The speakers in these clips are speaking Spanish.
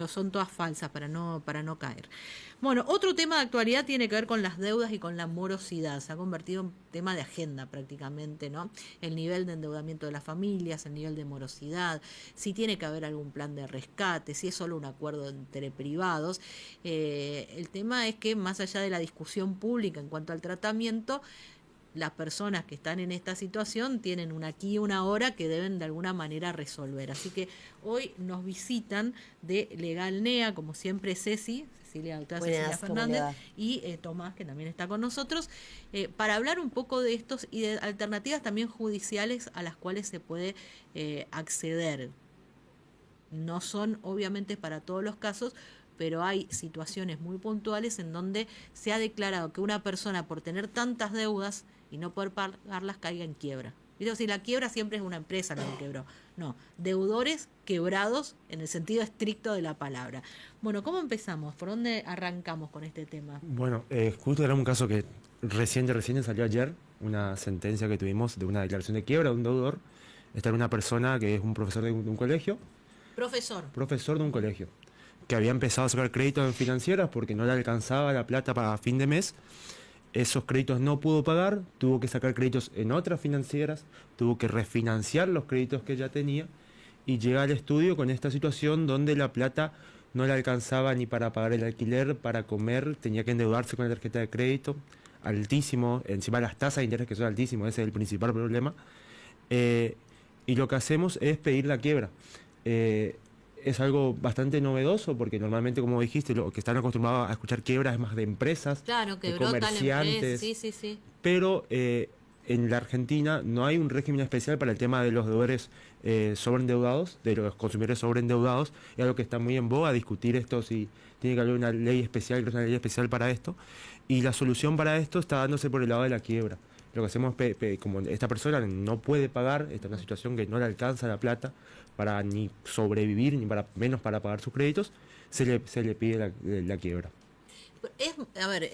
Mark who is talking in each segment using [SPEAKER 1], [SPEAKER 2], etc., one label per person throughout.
[SPEAKER 1] son todas falsas para no caer. Bueno, otro tema de actualidad tiene que ver con las deudas y con la morosidad. Se ha convertido en tema de agenda prácticamente, ¿no? El nivel de endeudamiento de las familias, el nivel de morosidad, si tiene que haber algún plan de rescate, si es solo un acuerdo entre privados. El tema es que más allá de la discusión pública en cuanto al tratamiento, las personas que están en esta situación tienen una aquí y una hora que deben de alguna manera resolver. Así que hoy nos visitan de Legal NEA, como siempre Cecilia, doctora Cecilia
[SPEAKER 2] Buenas, ¿cómo le
[SPEAKER 1] Fernández,
[SPEAKER 2] va?
[SPEAKER 1] y Tomás, que también está con nosotros, para hablar un poco de estos y de alternativas también judiciales a las cuales se puede acceder. No son obviamente para todos los casos, pero hay situaciones muy puntuales en donde se ha declarado que una persona por tener tantas deudas y no poder pagarlas caiga en quiebra. ¿Viste? Si la quiebra siempre es una empresa la que quebró. No, deudores quebrados en el sentido estricto de la palabra. Bueno, ¿cómo empezamos? ¿Por dónde arrancamos con este tema?
[SPEAKER 3] Bueno, justo era un caso que recién salió ayer, una sentencia que tuvimos de una declaración de quiebra de un deudor. Esta era una persona que es un profesor de un colegio,
[SPEAKER 1] Profesor.
[SPEAKER 3] profesor de un colegio, que había empezado a sacar créditos en financieras porque no le alcanzaba la plata para fin de mes. Esos créditos no pudo pagar, tuvo que sacar créditos en otras financieras, tuvo que refinanciar los créditos que ya tenía y llega al estudio con esta situación donde la plata no le alcanzaba ni para pagar el alquiler, para comer, tenía que endeudarse con la tarjeta de crédito, altísimo, encima las tasas de interés que son altísimos, ese es el principal problema. Y lo que hacemos es pedir la quiebra. Es algo bastante novedoso porque normalmente, como dijiste, lo que están acostumbrados a escuchar quiebras es más de empresas,
[SPEAKER 1] Claro,
[SPEAKER 3] de
[SPEAKER 1] quebró tal empresa.
[SPEAKER 3] comerciantes,
[SPEAKER 1] Sí, sí, sí.
[SPEAKER 3] pero en la Argentina no hay un régimen especial para el tema de los deudores sobreendeudados, de los consumidores sobreendeudados. Es algo que está muy en boga discutir esto, si tiene que haber una ley especial, una ley especial para esto. Y la solución para esto está dándose por el lado de la quiebra. Lo que hacemos, como esta persona no puede pagar, está en una situación que no le alcanza la plata para ni sobrevivir, ni para menos para pagar sus créditos, se le pide la quiebra.
[SPEAKER 1] A ver,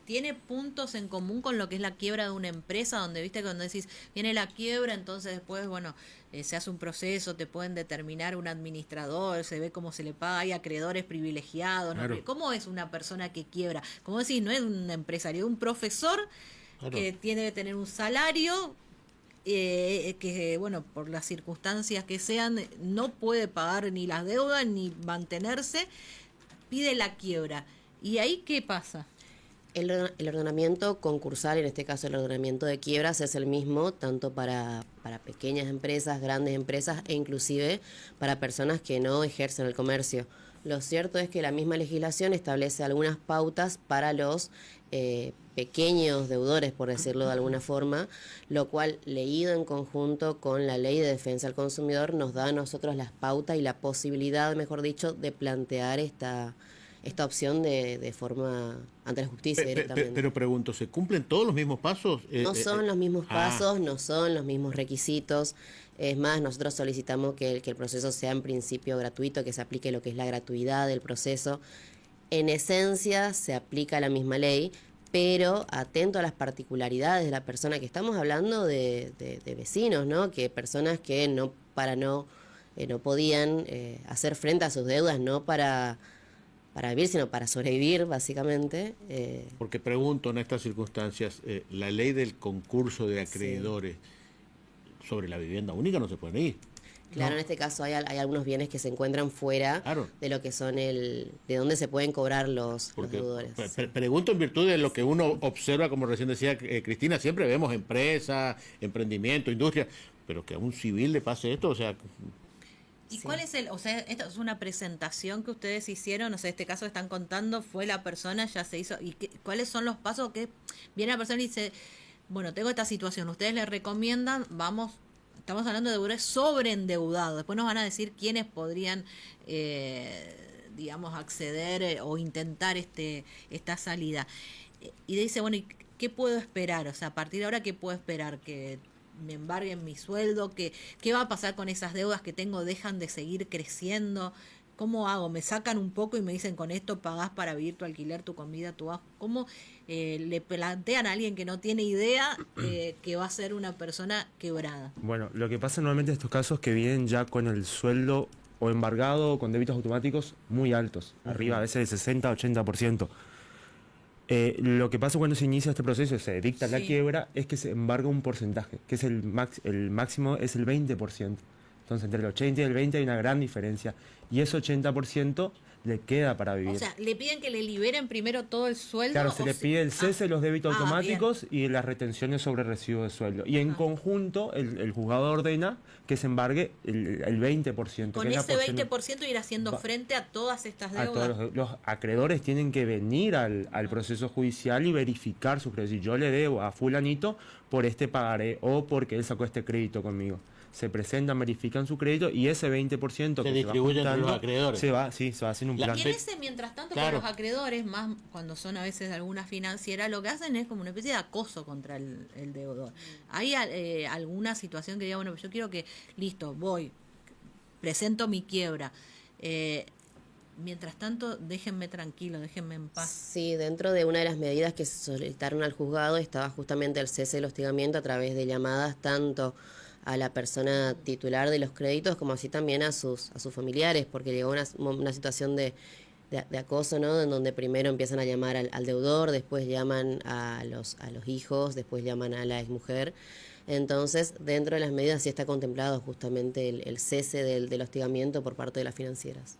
[SPEAKER 1] tiene puntos en común con lo que es la quiebra de una empresa, donde viste que cuando decís viene la quiebra, entonces después, bueno, se hace un proceso, te pueden determinar un administrador, se ve cómo se le paga, hay acreedores privilegiados, ¿no?
[SPEAKER 3] Claro.
[SPEAKER 1] ¿Cómo es una persona que quiebra? Como decís, no es un empresario, es un profesor que tiene que tener un salario que, bueno, por las circunstancias que sean, no puede pagar ni las deudas ni mantenerse, pide la quiebra. ¿Y ahí qué pasa?
[SPEAKER 2] El ordenamiento concursal, en este caso el ordenamiento de quiebras, es el mismo tanto para pequeñas empresas, grandes empresas e inclusive para personas que no ejercen el comercio. Lo cierto es que la misma legislación establece algunas pautas para los pequeños deudores, por decirlo de alguna forma, lo cual, leído en conjunto con la Ley de Defensa del Consumidor, nos da a nosotros las pautas y la posibilidad, mejor dicho, de plantear esta opción de forma ante la justicia directamente.
[SPEAKER 4] Pero pregunto, ¿se cumplen todos los mismos pasos?
[SPEAKER 2] No son los mismos pasos, no son los mismos requisitos. Es más, nosotros solicitamos que el proceso sea en principio gratuito, que se aplique lo que es la gratuidad del proceso. En esencia se aplica la misma ley, pero atento a las particularidades de la persona, que estamos hablando de vecinos, ¿no? Que personas que no podían hacer frente a sus deudas, no para vivir, sino para sobrevivir, básicamente.
[SPEAKER 4] Porque pregunto en estas circunstancias, la ley del concurso de acreedores sobre la vivienda única no se puede ir.
[SPEAKER 2] Claro,
[SPEAKER 4] No.
[SPEAKER 2] en este caso hay algunos bienes que se encuentran fuera
[SPEAKER 4] Claro.
[SPEAKER 2] de lo que son de donde se pueden cobrar los
[SPEAKER 4] Porque
[SPEAKER 2] deudores.
[SPEAKER 4] pregunto en virtud de lo que uno observa, como recién decía Cristina, siempre vemos empresas, emprendimiento, industria, pero que a un civil le pase esto, o sea,
[SPEAKER 1] ¿Y
[SPEAKER 2] Sí.
[SPEAKER 1] cuál es o sea, esto es una presentación que ustedes hicieron, o sea, este caso que están contando, fue la persona, ya se hizo, ¿y cuáles son los pasos que viene la persona y dice, bueno, tengo esta situación, ustedes le recomiendan, vamos, estamos hablando de deudores sobreendeudados, después nos van a decir quiénes podrían, digamos, acceder o intentar esta salida. Y dice, bueno, ¿y qué puedo esperar? O sea, a partir de ahora, ¿qué puedo esperar? Que me embarguen mi sueldo, qué va a pasar con esas deudas que tengo, dejan de seguir creciendo, ¿cómo hago? Me sacan un poco y me dicen, con esto pagás para vivir tu alquiler, tu comida, tu bajo. ¿Cómo le plantean a alguien que no tiene idea que va a ser una persona quebrada?
[SPEAKER 3] Bueno, lo que pasa normalmente en estos casos es que vienen ya con el sueldo o embargado o con débitos automáticos muy altos, arriba a veces del 60-80%. Lo que pasa cuando se inicia este proceso, se dicta la
[SPEAKER 1] Sí.
[SPEAKER 3] quiebra, es que se embarga un porcentaje, que es el máximo es el 20%. Entonces, entre el 80 y el 20 hay una gran diferencia. Y ese 80% le queda para vivir.
[SPEAKER 1] O sea, le piden que le liberen primero todo el sueldo.
[SPEAKER 3] Claro, se
[SPEAKER 1] o
[SPEAKER 3] le pide el cese de los débitos
[SPEAKER 1] bien.
[SPEAKER 3] automáticos y las retenciones sobre recibo de sueldo. Y en conjunto, el juzgado ordena que se embargue el 20%.
[SPEAKER 1] Con
[SPEAKER 3] que es la
[SPEAKER 1] ese
[SPEAKER 3] porción-
[SPEAKER 1] 20% ir haciendo
[SPEAKER 3] Va-
[SPEAKER 1] frente a todas estas
[SPEAKER 3] a
[SPEAKER 1] deudas.
[SPEAKER 3] todos los acreedores tienen que venir al proceso judicial y verificar su crédito. Si yo le debo a fulanito por este pagaré o porque él sacó este crédito conmigo. Se presentan, verifican su crédito y ese 20%
[SPEAKER 4] Se
[SPEAKER 3] que
[SPEAKER 4] distribuye
[SPEAKER 3] se va
[SPEAKER 4] entre los
[SPEAKER 3] juntando,
[SPEAKER 4] acreedores.
[SPEAKER 3] se va haciendo un
[SPEAKER 4] La-
[SPEAKER 3] plan.
[SPEAKER 1] Y en ese, mientras tanto,
[SPEAKER 4] Claro.
[SPEAKER 1] con los acreedores, más cuando son a veces algunas financieras, lo que hacen es como una especie de acoso contra el deudor. ¿Hay alguna situación que diga, bueno, yo quiero que, listo, voy, presento mi quiebra, mientras tanto, déjenme tranquilo, déjenme en paz?
[SPEAKER 2] Sí, dentro de una de las medidas que se solicitaron al juzgado estaba justamente el cese del hostigamiento a través de llamadas tanto a la persona titular de los créditos como así también a sus familiares, porque llegó una situación de acoso, ¿no? En donde primero empiezan a llamar al deudor, después llaman a los hijos, después llaman a la exmujer. Entonces, dentro de las medidas sí está contemplado justamente el cese del hostigamiento por parte de las financieras.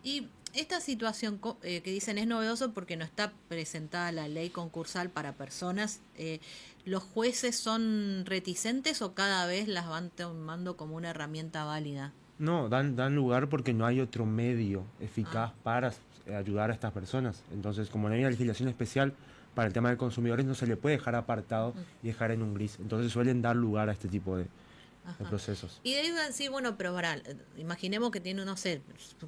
[SPEAKER 1] Y esta situación que dicen es novedoso porque no está presentada la ley concursal para personas, ¿los jueces son reticentes o cada vez las van tomando como una herramienta válida?
[SPEAKER 3] No, dan lugar porque no hay otro medio eficaz para ayudar a estas personas. Entonces, como no hay una legislación especial para el tema de consumidores, no se le puede dejar apartado y dejar en un gris. Entonces suelen dar lugar a este tipo de procesos.
[SPEAKER 1] Y de ahí van a decir, bueno, pero imaginemos que tiene, no sé,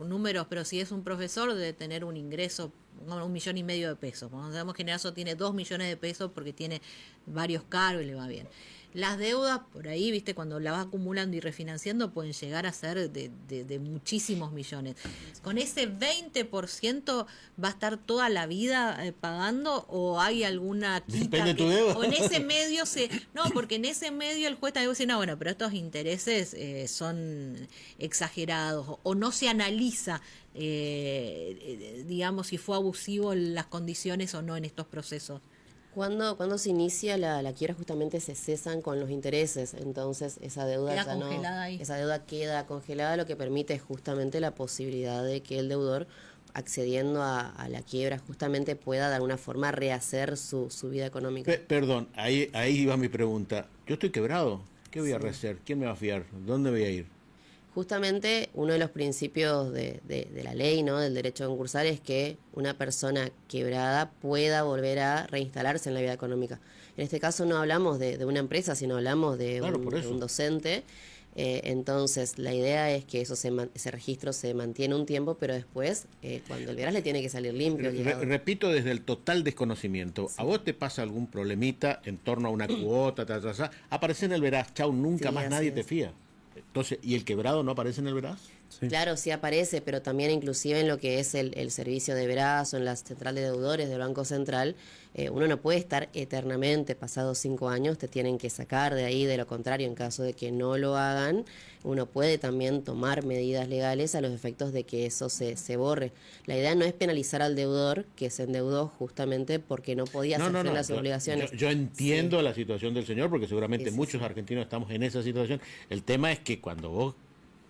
[SPEAKER 1] números, pero si es un profesor debe tener un ingreso, 1,5 millones de pesos. Cuando sabemos que en eso tiene 2 millones de pesos porque tiene varios cargos y le va bien. Las deudas, por ahí, viste, cuando la vas acumulando y refinanciando, pueden llegar a ser de muchísimos millones. ¿Con ese 20% va a estar toda la vida pagando o hay alguna quita?
[SPEAKER 4] Depende de tu deuda.
[SPEAKER 1] O en ese medio no, porque en ese medio el juez también dice, no, bueno, pero estos intereses son exagerados o no se analiza, digamos, si fue abusivo las condiciones o no en estos procesos.
[SPEAKER 2] Cuando se inicia la quiebra justamente se cesan con los intereses, entonces esa deuda
[SPEAKER 1] Queda
[SPEAKER 2] ya
[SPEAKER 1] congelada ahí.
[SPEAKER 2] esa deuda queda congelada, lo que permite justamente la posibilidad de que el deudor, accediendo a la quiebra, justamente pueda de alguna forma rehacer su vida económica.
[SPEAKER 4] Perdón, ahí iba mi pregunta. Yo estoy quebrado. ¿Qué voy a rehacer? ¿Quién me va a fiar? ¿Dónde voy a ir?
[SPEAKER 2] Justamente uno de los principios de la ley, ¿no? Del derecho concursal es que una persona quebrada pueda volver a reinstalarse en la vida económica. En este caso no hablamos de una empresa, sino hablamos de,
[SPEAKER 4] Claro, por
[SPEAKER 2] de
[SPEAKER 4] eso.
[SPEAKER 2] un docente. Entonces la idea es que ese registro se mantiene un tiempo, pero después, cuando el verás, le tiene que salir limpio.
[SPEAKER 4] Repito, desde el total desconocimiento, ¿a vos te pasa algún problemita en torno a una cuota, aparece en el veraz, chau, nunca
[SPEAKER 2] Sí,
[SPEAKER 4] más
[SPEAKER 2] así
[SPEAKER 4] nadie
[SPEAKER 2] es.
[SPEAKER 4] te fía? Entonces, ¿y el quebrado no aparece en el veraz?
[SPEAKER 3] Sí.
[SPEAKER 2] Claro, sí aparece, pero también inclusive en lo que es el servicio de veraz o en la central de deudores del Banco Central, uno no puede estar eternamente, pasados 5 años, te tienen que sacar de ahí, de lo contrario, en caso de que no lo hagan, uno puede también tomar medidas legales a los efectos de que eso se borre. La idea no es penalizar al deudor que se endeudó justamente porque no podía hacer frente a las obligaciones.
[SPEAKER 4] Yo entiendo la situación del señor, porque seguramente
[SPEAKER 2] Sí, sí,
[SPEAKER 4] muchos
[SPEAKER 2] sí.
[SPEAKER 4] argentinos estamos en esa situación. El tema es que cuando vos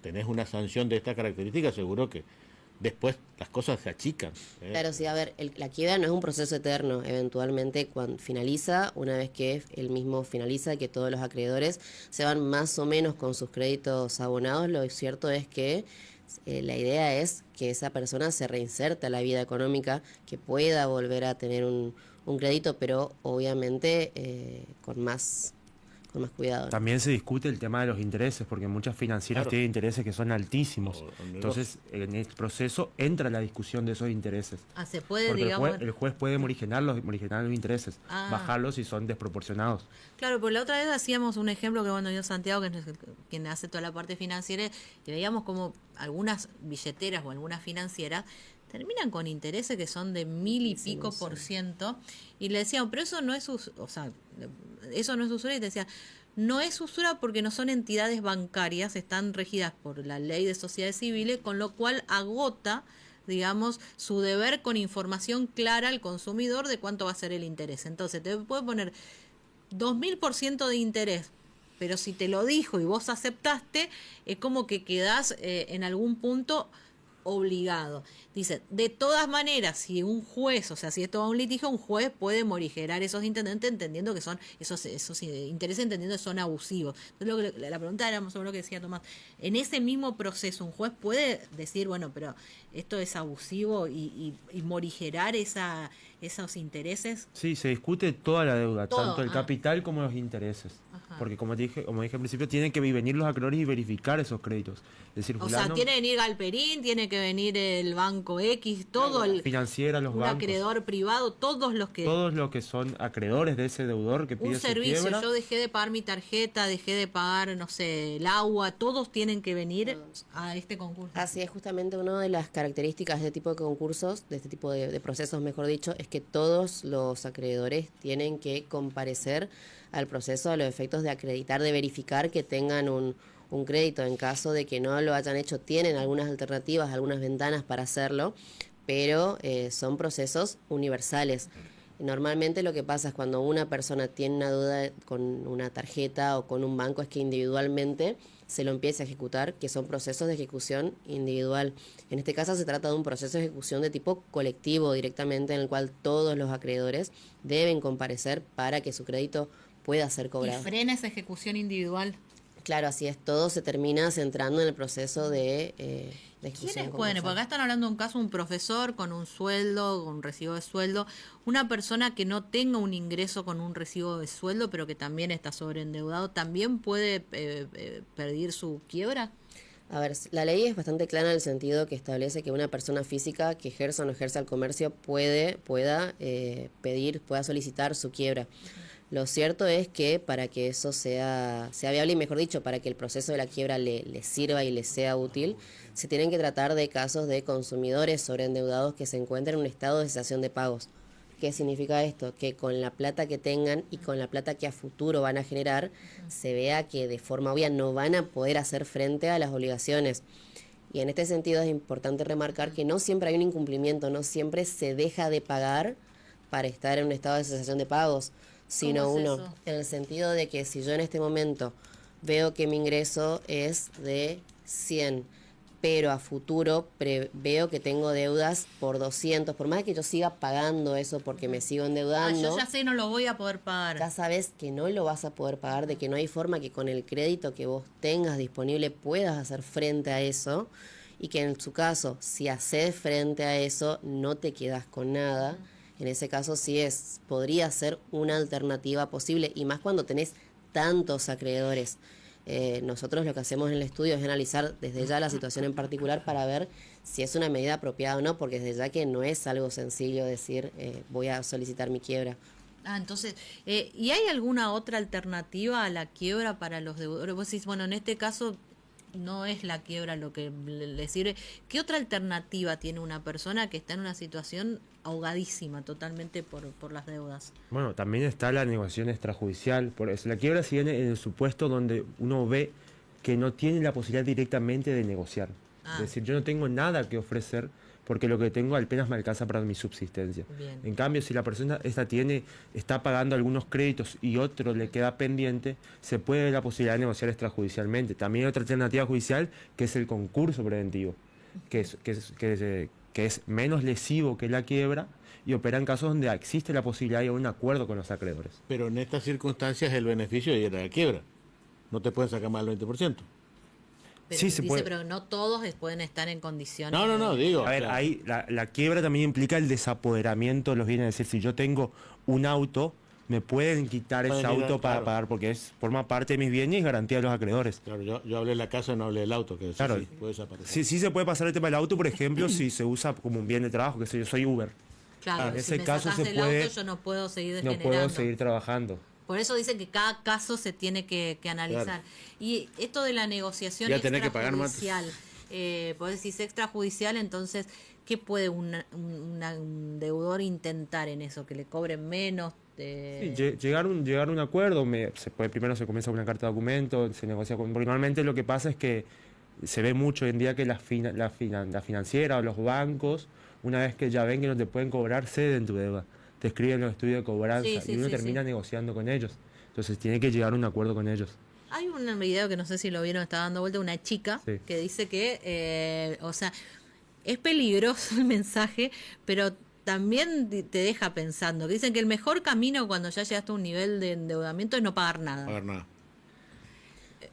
[SPEAKER 4] tenés una sanción de esta característica, seguro que después las cosas se achican.
[SPEAKER 2] Claro, sí, a ver, la quiebra no es un proceso eterno. Eventualmente, cuando finaliza, una vez que el mismo finaliza, que todos los acreedores se van más o menos con sus créditos abonados, lo cierto es que la idea es que esa persona se reinserte a la vida económica, que pueda volver a tener un crédito, pero obviamente con más cuidado, ¿no?
[SPEAKER 3] También se discute el tema de los intereses, porque muchas financieras
[SPEAKER 4] Claro.
[SPEAKER 3] tienen intereses que son altísimos.
[SPEAKER 4] O
[SPEAKER 3] Entonces, en el proceso entra la discusión de esos intereses.
[SPEAKER 1] Se puede,
[SPEAKER 3] Porque
[SPEAKER 1] digamos...
[SPEAKER 3] el juez puede moriginar los intereses,
[SPEAKER 1] Ah.
[SPEAKER 3] bajarlos si son desproporcionados.
[SPEAKER 1] Claro, por la otra vez hacíamos un ejemplo que bueno, yo Santiago, que es quien hace toda la parte financiera, y veíamos como algunas billeteras o algunas financieras terminan con intereses que son de 1000 y
[SPEAKER 2] Sí,
[SPEAKER 1] pico
[SPEAKER 2] sí.
[SPEAKER 1] %, y le decíamos, pero eso no es eso no es usuario, y te decía, no es usura porque no son entidades bancarias, están regidas por la ley de sociedades civiles, con lo cual agota, digamos, su deber con información clara al consumidor de cuánto va a ser el interés. Entonces, te puede poner 2000% de interés, pero si te lo dijo y vos aceptaste, es como que quedás en algún punto obligado. Dice, de todas maneras, si un juez, o sea, si esto va a un litigio, un juez puede morigerar esos intendentes entendiendo que son, esos intereses entendiendo que son abusivos. Entonces, la pregunta era más o menos lo que decía Tomás. En ese mismo proceso, un juez puede decir, bueno, pero esto es abusivo y morigerar esos intereses.
[SPEAKER 3] Sí, se discute toda la deuda,
[SPEAKER 1] Todo,
[SPEAKER 3] tanto el capital como los intereses.
[SPEAKER 1] Ajá.
[SPEAKER 3] Porque como dije al principio, tienen que venir los acreedores y verificar esos créditos. Es decir,
[SPEAKER 1] O sea, tiene que venir Galperín, tiene que venir el Banco X, todo el
[SPEAKER 3] financiera, los
[SPEAKER 1] un
[SPEAKER 3] bancos,
[SPEAKER 1] acreedor privado, todos los que
[SPEAKER 3] son acreedores de ese deudor que pide
[SPEAKER 1] un
[SPEAKER 3] su
[SPEAKER 1] servicio,
[SPEAKER 3] quiebra.
[SPEAKER 1] yo dejé de pagar mi tarjeta, dejé de pagar, no sé, el agua, todos tienen que venir a este concurso.
[SPEAKER 2] Así es, justamente una de las características de este tipo de concursos, de este tipo de procesos, mejor dicho, es que todos los acreedores tienen que comparecer al proceso a los efectos de acreditar, de verificar que tengan un crédito. En caso de que no lo hayan hecho, tienen algunas alternativas, algunas ventanas para hacerlo, pero son procesos universales. Normalmente lo que pasa es cuando una persona tiene una deuda con una tarjeta o con un banco es que individualmente se lo empieza a ejecutar, que son procesos de ejecución individual. En este caso se trata de un proceso de ejecución de tipo colectivo directamente, en el cual todos los acreedores deben comparecer para que su crédito pueda ser cobrado.
[SPEAKER 1] Y frena esa ejecución individual.
[SPEAKER 2] Claro, así es, todo se termina centrando en el proceso de ejecución.
[SPEAKER 1] ¿Quiénes pueden? Porque acá están hablando de un caso, un profesor con un sueldo, con un recibo de sueldo, una persona que no tenga un ingreso con un recibo de sueldo, pero que también está sobreendeudado, ¿también puede pedir su quiebra?
[SPEAKER 2] A ver, la ley es bastante clara en el sentido que establece que una persona física que ejerza o no ejerza el comercio pueda solicitar su quiebra. Lo cierto es que para que eso sea viable, y mejor dicho, para que el proceso de la quiebra le sirva y le sea útil, se tienen que tratar de casos de consumidores sobreendeudados que se encuentran en un estado de cesación de pagos. ¿Qué significa esto? Que con la plata que tengan y con la plata que a futuro van a generar, se vea que de forma obvia no van a poder hacer frente a las obligaciones. Y en este sentido es importante remarcar que no siempre hay un incumplimiento, no siempre se deja de pagar para estar en un estado de cesación de pagos, sino
[SPEAKER 1] ¿Cómo es
[SPEAKER 2] uno,
[SPEAKER 1] eso?
[SPEAKER 2] en el sentido de que si yo en este momento veo que mi ingreso es de 100, pero a futuro veo que tengo deudas por 200, por más que yo siga pagando eso porque me sigo endeudando,
[SPEAKER 1] Yo ya sé, no lo voy a poder pagar.
[SPEAKER 2] ya sabes que no lo vas a poder pagar, de que no hay forma que con el crédito que vos tengas disponible puedas hacer frente a eso, y que en su caso, si haces frente a eso, no te quedas con nada. En ese caso podría ser una alternativa posible, y más cuando tenés tantos acreedores. Nosotros lo que hacemos en el estudio es analizar desde ya la situación en particular para ver si es una medida apropiada o no, porque desde ya que no es algo sencillo decir voy a solicitar mi quiebra.
[SPEAKER 1] Entonces, ¿y hay alguna otra alternativa a la quiebra para los deudores? Vos decís, bueno, en este caso no es la quiebra lo que le sirve. ¿Qué otra alternativa tiene una persona que está en una situación ahogadísima totalmente por las deudas?
[SPEAKER 3] Bueno, también está la negociación extrajudicial. Por eso, la quiebra se viene en el supuesto donde uno ve que no tiene la posibilidad directamente de negociar. Es decir, yo no tengo nada que ofrecer porque lo que tengo apenas me alcanza para mi subsistencia.
[SPEAKER 1] Bien.
[SPEAKER 3] En cambio, si la persona está pagando algunos créditos y otro le queda pendiente, se puede ver la posibilidad de negociar extrajudicialmente. También hay otra alternativa judicial, que es el concurso preventivo, que es menos lesivo que la quiebra y opera en casos donde existe la posibilidad de un acuerdo con los acreedores.
[SPEAKER 4] Pero en estas circunstancias el beneficio de ir a la quiebra. No te pueden sacar más del 20%.
[SPEAKER 1] Pero
[SPEAKER 3] Sí, se
[SPEAKER 1] dice,
[SPEAKER 3] puede.
[SPEAKER 1] pero no todos pueden estar en condiciones.
[SPEAKER 4] No, digo.
[SPEAKER 3] A ver,
[SPEAKER 4] claro.
[SPEAKER 3] ahí la quiebra también implica el desapoderamiento de los bienes. Es decir, si yo tengo un auto, me pueden quitar ese auto para
[SPEAKER 4] claro.
[SPEAKER 3] pagar porque forma parte de mis bienes y es garantía de los acreedores.
[SPEAKER 4] Claro, yo hablé de la casa, no hablé del auto, que
[SPEAKER 3] Claro.
[SPEAKER 4] sí puede desaparecer.
[SPEAKER 3] Sí se puede pasar el tema del auto, por ejemplo, si se usa como un bien de trabajo, que sé yo soy Uber.
[SPEAKER 1] Claro,
[SPEAKER 3] En
[SPEAKER 1] si
[SPEAKER 3] ese
[SPEAKER 1] me
[SPEAKER 3] caso
[SPEAKER 1] sacás
[SPEAKER 3] se
[SPEAKER 1] del
[SPEAKER 3] puede,
[SPEAKER 1] auto, yo no puedo seguir
[SPEAKER 3] no
[SPEAKER 1] degenerando.
[SPEAKER 3] puedo seguir trabajando.
[SPEAKER 1] Por eso dicen que cada caso se tiene que analizar.
[SPEAKER 4] Claro.
[SPEAKER 1] Y esto de la negociación
[SPEAKER 4] Ya tenés que pagar más.
[SPEAKER 1] extrajudicial, vos decís extrajudicial, entonces, ¿qué puede un deudor intentar en eso? ¿Que le cobren menos?
[SPEAKER 3] Sí, llegar a un acuerdo, primero se comienza con una carta de documento, se negocia porque normalmente lo que pasa es que se ve mucho hoy en día que la financiera o los bancos, una vez que ya ven que no te pueden cobrar, ceden tu deuda, te escriben los estudios de cobranza y uno termina negociando con ellos. Entonces tiene que llegar a un acuerdo con ellos.
[SPEAKER 1] Hay un video que no sé si lo vieron, está dando vuelta, una chica que dice que, es peligroso el mensaje, pero también te deja pensando. Que dicen que el mejor camino cuando ya llegaste a un nivel de endeudamiento es no pagar nada.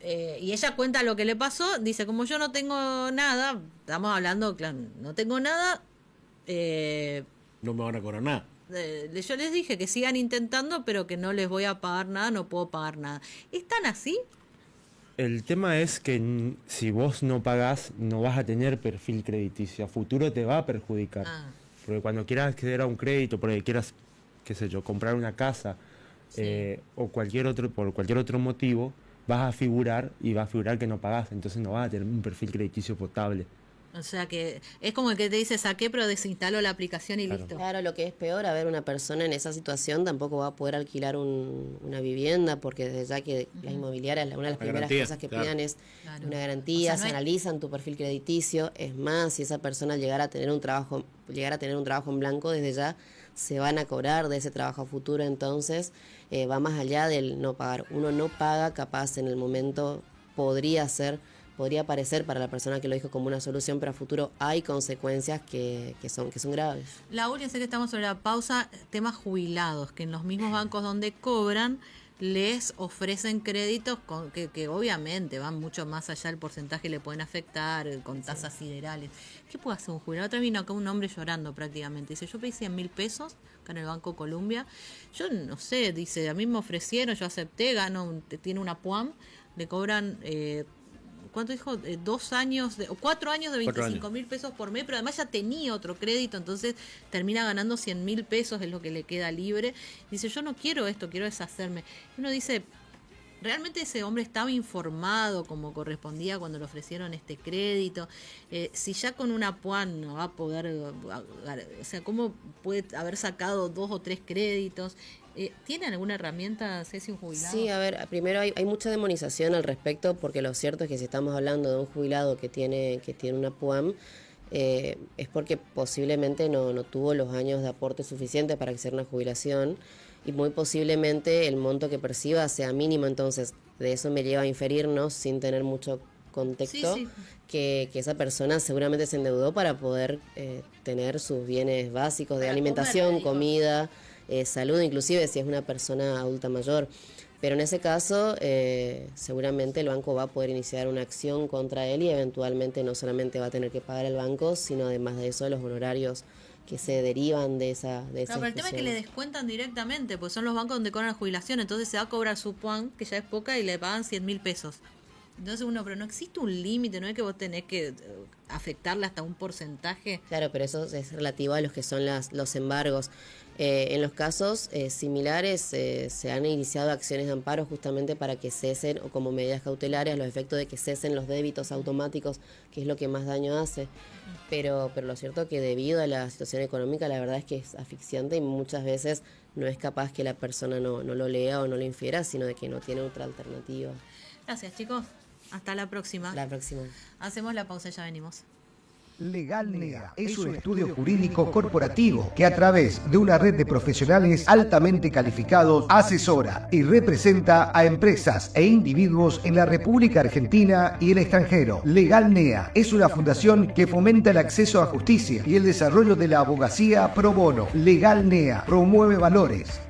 [SPEAKER 1] Y ella cuenta lo que le pasó, dice, como yo no tengo nada, estamos hablando, claro, no tengo nada.
[SPEAKER 4] No me van a cobrar nada.
[SPEAKER 1] Yo les dije que sigan intentando, pero que no les voy a pagar nada, no puedo pagar nada. ¿Es tan así?
[SPEAKER 3] El tema es que si vos no pagás, no vas a tener perfil crediticio. A futuro te va a perjudicar. Porque cuando quieras acceder a un crédito, porque quieras, qué sé yo, comprar una casa o por cualquier otro motivo, vas a figurar que no pagás. Entonces no vas a tener un perfil crediticio potable.
[SPEAKER 1] O sea que es como el que te dice saqué pero desinstaló la aplicación y listo.
[SPEAKER 2] Claro, lo que es peor, a ver, una persona en esa situación tampoco va a poder alquilar una vivienda, porque desde ya que las inmobiliarias, una de las primeras cosas que pidan es una garantía, se analizan tu perfil crediticio. Es más, si esa persona llegara a tener un trabajo en blanco, desde ya se van a cobrar de ese trabajo a futuro. Entonces va más allá del no pagar. Uno no paga, capaz en el momento podría parecer para la persona que lo dijo como una solución, pero a futuro hay consecuencias que son graves.
[SPEAKER 1] Laura, sé que estamos sobre la pausa, temas jubilados, que en los mismos bancos donde cobran les ofrecen créditos que obviamente van mucho más allá del porcentaje, le pueden afectar con tasas siderales. ¿Qué puede hacer un jubilado? Otra vez vino acá un hombre llorando prácticamente, dice, yo pedí 100.000 pesos acá en el Banco Colombia, yo no sé, dice, a mí me ofrecieron, yo acepté, tiene una PUAM, le cobran... ¿cuánto dijo? 2 años, 4 años de 25.000 pesos por mes, pero además ya tenía otro crédito, entonces termina ganando 100.000 pesos, es lo que le queda libre. Dice, yo no quiero esto, quiero deshacerme. Y uno dice, ¿realmente ese hombre estaba informado como correspondía cuando le ofrecieron este crédito? Si ya con una PUAN no va a poder, o sea, ¿cómo puede haber sacado 2 o 3 créditos? ¿Tienen alguna herramienta, Ceci, un jubilado?
[SPEAKER 2] Sí, a ver, primero hay mucha demonización al respecto, porque lo cierto es que si estamos hablando de un jubilado que tiene una PUAM, es porque posiblemente no tuvo los años de aporte suficientes para acceder a una jubilación, y muy posiblemente el monto que perciba sea mínimo. Entonces de eso me lleva a inferirnos, sin tener mucho contexto, que esa persona seguramente se endeudó para poder tener sus bienes básicos de alimentación, comida, salud, inclusive si es una persona adulta mayor. Pero en ese caso seguramente el banco va a poder iniciar una acción contra él, y eventualmente no solamente va a tener que pagar el banco, sino además de eso los honorarios que se derivan de esa
[SPEAKER 1] pero el tema es que le descuentan directamente, pues son los bancos donde cobran la jubilación, entonces se va a cobrar su PUAN, que ya es poca, y le pagan 100.000 pesos. Entonces pero no existe un límite, no es que vos tenés que afectarle hasta un porcentaje.
[SPEAKER 2] Claro, pero eso es relativo a los que son los embargos. En los casos similares se han iniciado acciones de amparo justamente para que cesen, o como medidas cautelares, los efectos de que cesen los débitos automáticos, que es lo que más daño hace. Pero lo cierto es que debido a la situación económica, la verdad es que es asfixiante, y muchas veces no es capaz que la persona no lo lea o no lo infiera, sino de que no tiene otra alternativa.
[SPEAKER 1] Gracias, chicos. Hasta la próxima.
[SPEAKER 2] La próxima.
[SPEAKER 1] Hacemos la pausa y ya venimos.
[SPEAKER 5] Legal NEA es un estudio jurídico corporativo que a través de una red de profesionales altamente calificados asesora y representa a empresas e individuos en la República Argentina y el extranjero. Legal NEA es una fundación que fomenta el acceso a justicia y el desarrollo de la abogacía pro bono. Legal NEA promueve valores,